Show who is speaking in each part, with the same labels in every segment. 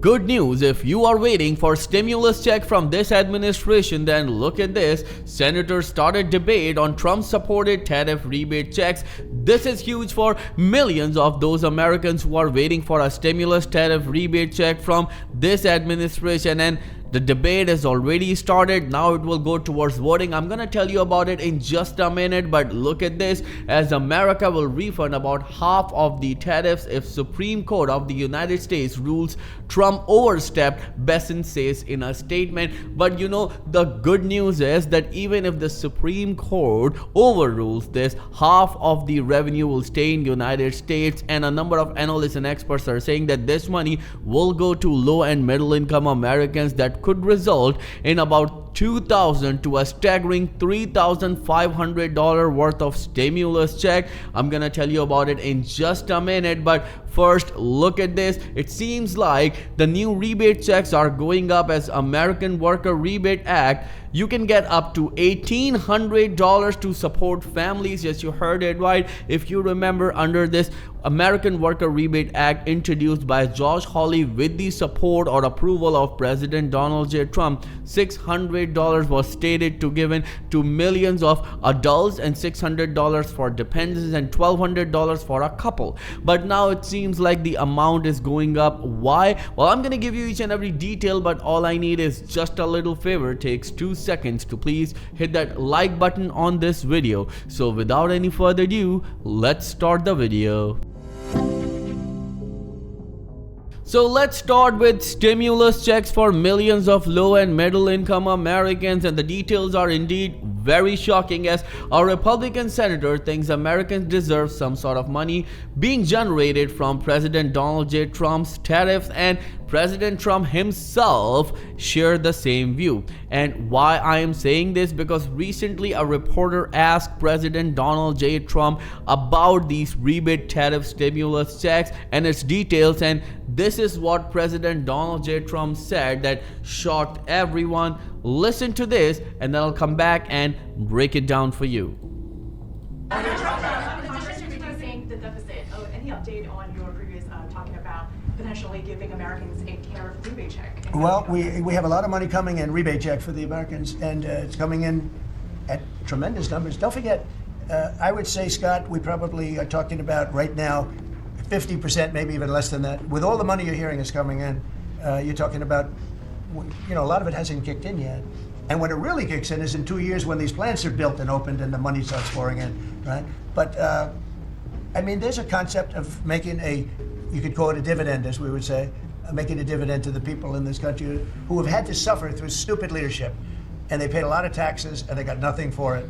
Speaker 1: good news. If you are waiting for stimulus check from this administration, then look at this. Senators started debate on Trump-supported tariff rebate checks. This is huge for millions of those Americans who are waiting for a stimulus tariff rebate check from this administration, and the debate has already started. Now it will go towards voting. I'm gonna tell you about it in just a minute, but look at this. As America will refund about half of the tariffs if Supreme Court of the United States rules Trump overstepped, Besson says in a statement. But you know, the good news is that even if the Supreme Court overrules this, half of the revenue will stay in the United States, and a number of analysts and experts are saying that this money will go to low and middle income Americans. That could result in about $2,000 to a staggering $3,500 worth of stimulus check. I'm gonna tell you about it in just a minute, but first look at this. It seems like the new rebate checks are going up. As American Worker Rebate Act, you can get up to $1,800 to support families. Yes, you heard it right. If you remember, under this American Worker Rebate Act introduced by Josh Hawley with the support or approval of President Donald J. Trump, $600 was stated to given to millions of adults and $600 for dependents and $1,200 for a couple. But now it seems like the amount is going up. Why? Well, I'm gonna give you each and every detail, but all I need is just a little favor. It takes 2 seconds to please hit that like button on this video. So without any further ado, let's start the video. So let's start with stimulus checks for millions of low and middle income Americans, and the details are indeed very shocking, as a Republican senator thinks Americans deserve some sort of money being generated from President Donald J. Trump's tariffs, and President Trump himself shared the same view. And why I am saying this, because recently a reporter asked President Donald J. Trump about these rebate tariff stimulus checks and its details, and this is what President Donald J. Trump said that shocked everyone. Listen to this, and then I'll come back and break it down for you.
Speaker 2: Reducing the deficit. Any update on your previous talking about potentially giving Americans a tariff rebate check?
Speaker 3: Well, we have a lot of money coming in, rebate check for the Americans, and it's coming in at tremendous numbers. Don't forget, I would say, Scott, we probably are talking about right now 50%, maybe even less than that. With all the money you're hearing is coming in, you're talking about, you know, a lot of it hasn't kicked in yet. And when it really kicks in is in 2 years when these plants are built and opened and the money starts pouring in, right? But, I mean, there's a concept of making you could call it a dividend, as we would say, making a dividend to the people in this country who have had to suffer through stupid leadership. And they paid a lot of taxes and they got nothing for it.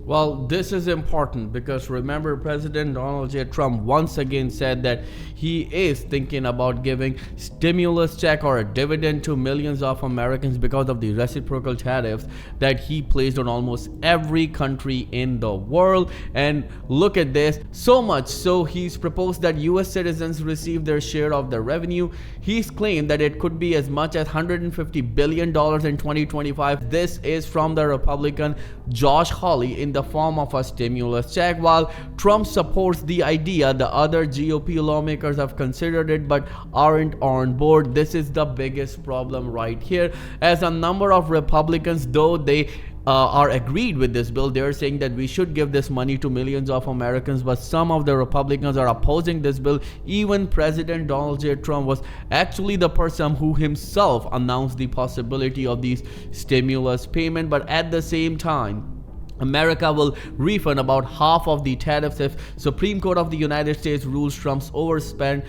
Speaker 1: Well, this is important because remember, President Donald J. Trump once again said that he is thinking about giving stimulus check or a dividend to millions of Americans because of the reciprocal tariffs that he placed on almost every country in the world. And look at this, so much so he's proposed that US citizens receive their share of the revenue. He's claimed that it could be as much as $150 billion in 2025. This is from the Republican Josh Hawley in the form of a stimulus check. While Trump supports the idea, the other GOP lawmakers have considered it but aren't on board. This is the biggest problem right here, as a number of Republicans, though they are agreed with this bill, they're saying that we should give this money to millions of Americans, but some of the Republicans are opposing this bill. Even President Donald J. Trump was actually the person who himself announced the possibility of these stimulus payment, but at the same time, America will refund about half of the tariffs if Supreme Court of the United States rules Trump's overstepped,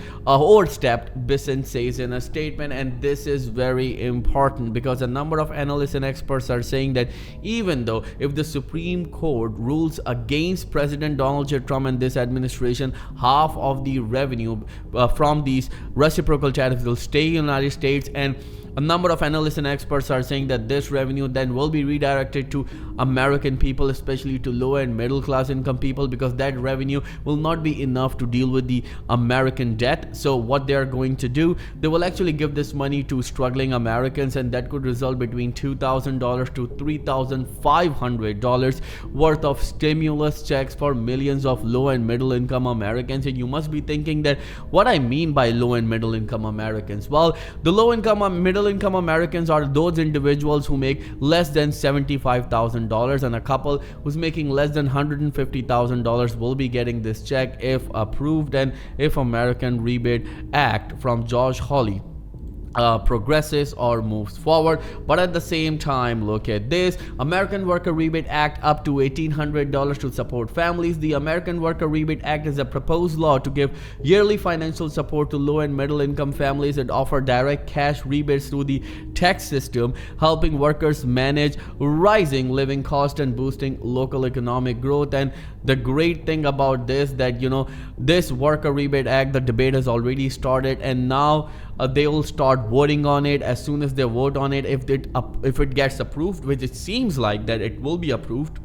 Speaker 1: Besson says in a statement. And this is very important because a number of analysts and experts are saying that even though if the Supreme Court rules against President Donald J. Trump and this administration, half of the revenue from these reciprocal tariffs will stay in the United States, and a number of analysts and experts are saying that this revenue then will be redirected to American people people, especially to low and middle class income people, because that revenue will not be enough to deal with the American debt. So what they are going to do, they will actually give this money to struggling Americans, and that could result between $2,000 to $3,500 worth of stimulus checks for millions of low and middle income Americans. And you must be thinking that what I mean by low and middle income Americans. Well, the low income and middle income Americans are those individuals who make less than $75,000, and a couple who's making less than $150,000 will be getting this check if approved, and if American Rebate Act from Josh Hawley progresses or moves forward. But at the same time, look at this: American Worker Rebate Act up to $1,800 to support families. The American Worker Rebate Act is a proposed law to give yearly financial support to low and middle income families and offer direct cash rebates through the tax system, helping workers manage rising living costs and boosting local economic growth. And the great thing about this, that this Worker Rebate Act, the debate has already started, and now they will start voting on it. As soon as they vote on it, if it gets approved, which it seems like that it will be approved,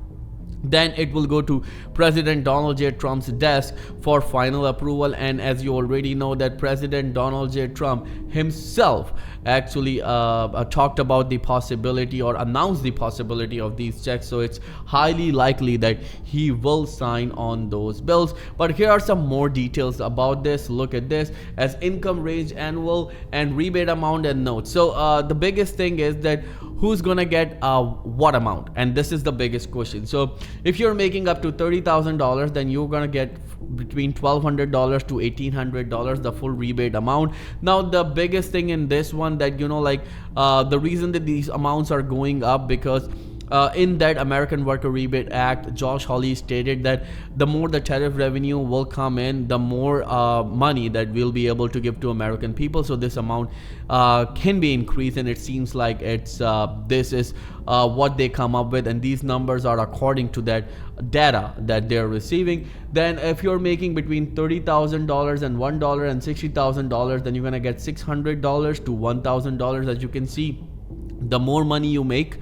Speaker 1: then it will go to President Donald J. Trump's desk for final approval. And as you already know, that President Donald J. Trump himself actually talked about the possibility, or announced the possibility, of these checks. So it's highly likely that he will sign on those bills. But here are some more details about this. Look at this: as income range, annual, and rebate amount, and notes. So the biggest thing is that who's gonna get what amount, and this is the biggest question. So if you're making up to $30,000, then you're gonna get between $1,200 to $1,800, the full rebate amount. Now the biggest thing in this one, that the reason that these amounts are going up, because in that American Worker Rebate Act, Josh Hawley stated that the more the tariff revenue will come in, the more money that we'll be able to give to American people. So this amount can be increased, and it seems like this is what they come up with, and these numbers are according to that data that they're receiving. Then if you're making between $30,000 and $1 and $60,000, then you're gonna get $600 to $1,000. As you can see, the more money you make,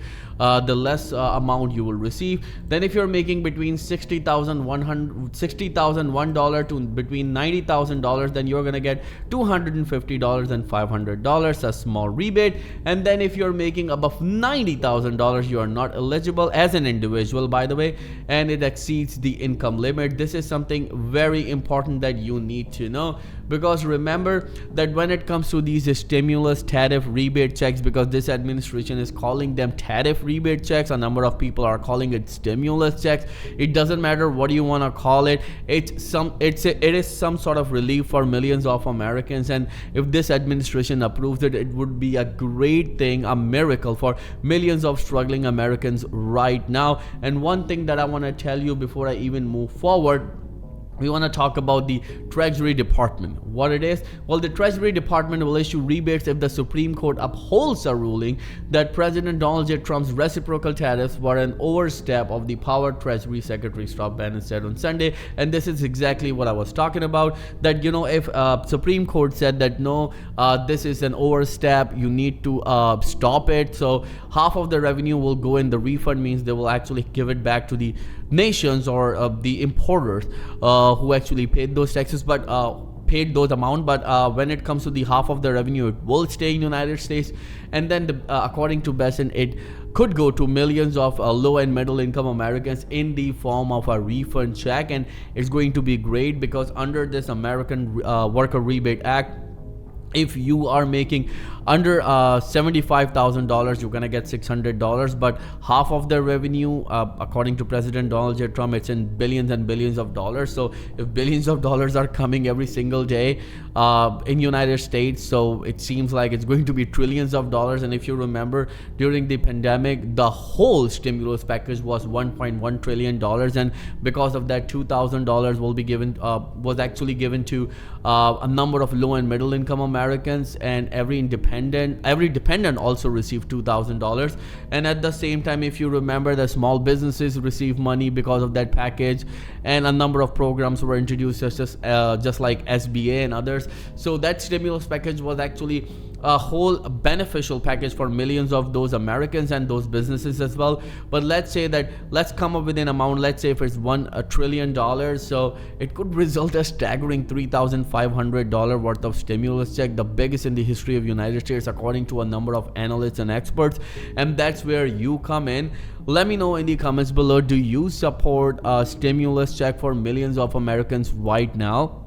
Speaker 1: the less amount you will receive. Then if you're making between $60,001 to between $90,000, then you're gonna get $250 and $500, a small rebate. And then if you're making above $90,000, you are not eligible as an individual, by the way, and it exceeds the income limit. This is something very important that you need to know, because remember that when it comes to these stimulus tariff rebate checks, because this administration is calling them tariff rebate checks, a number of people are calling it stimulus checks. It doesn't matter what you want to call it. It is some sort of relief for millions of Americans, and if this administration approves it, it would be a great thing, a miracle for millions of struggling Americans right now. And one thing that I want to tell you before I even move forward, we want to talk about the Treasury Department. What it is? Well, the Treasury Department will issue rebates if the Supreme Court upholds a ruling that President Donald J. Trump's reciprocal tariffs were an overstep of the power, Treasury Secretary Stop Bannon said on Sunday. And this is exactly what I was talking about, that if Supreme Court said that no, this is an overstep, you need to stop it. So half of the revenue will go in. The refund means they will actually give it back to the nations or the importers who actually paid those taxes, but paid those amount. But when it comes to the half of the revenue, it will stay in United States. And then according to Besson, it could go to millions of low and middle income Americans in the form of a refund check. And it's going to be great, because under this American Worker Rebate Act, if you are making under $75,000, you're gonna get $600, but half of the revenue, according to President Donald J. Trump, it's in billions and billions of dollars. So if billions of dollars are coming every single day in United States, so it seems like it's going to be trillions of dollars. And if you remember, during the pandemic, the whole stimulus package was $1.1 trillion, and because of that, $2,000 will be given, was actually given to a number of low and middle income Americans, and every dependent also received $2,000. And at the same time, if you remember, the small businesses receive money because of that package, and a number of programs were introduced, just like SBA and others. So that stimulus package was actually a whole beneficial package for millions of those Americans and those businesses as well. But let's come up with an amount. Let's say if it's $1 trillion, so it could result a staggering $3,500 worth of stimulus check, the biggest in the history of United States, according to a number of analysts and experts. And that's where you come in. Let me know in the comments below, do you support a stimulus check for millions of Americans right now?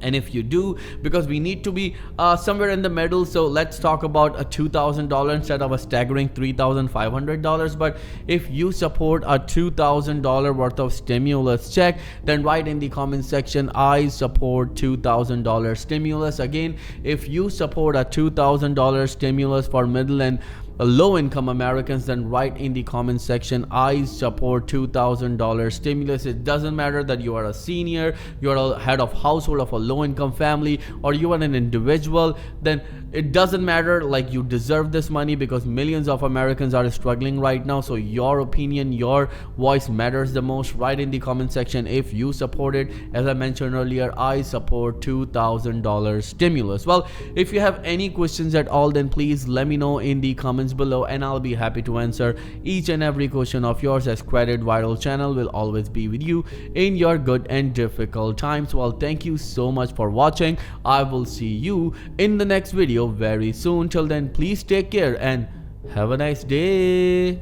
Speaker 1: And if you do, because we need to be somewhere in the middle, so let's talk about a $2,000 instead of a staggering $3,500. But if you support a $2,000 worth of stimulus check, then write in the comment section, I support $2,000 stimulus. Again, if you support a $2,000 stimulus for middle and low-income Americans, then write in the comment section, I support $2,000 stimulus. It doesn't matter that you are a senior, you're a head of household of a low-income family, or you are an individual, then it doesn't matter. Like, you deserve this money because millions of Americans are struggling right now. So your opinion, your voice matters the most. Write in the comment section if you support it. As I mentioned earlier, I support $2,000 stimulus. Well, if you have any questions at all, then please let me know in the comments below, and I'll be happy to answer each and every question of yours, as Credit Viral channel will always be with you in your good and difficult times. Well, thank you so much for watching. I will see you in the next video very soon. Till then, please take care and have a nice day.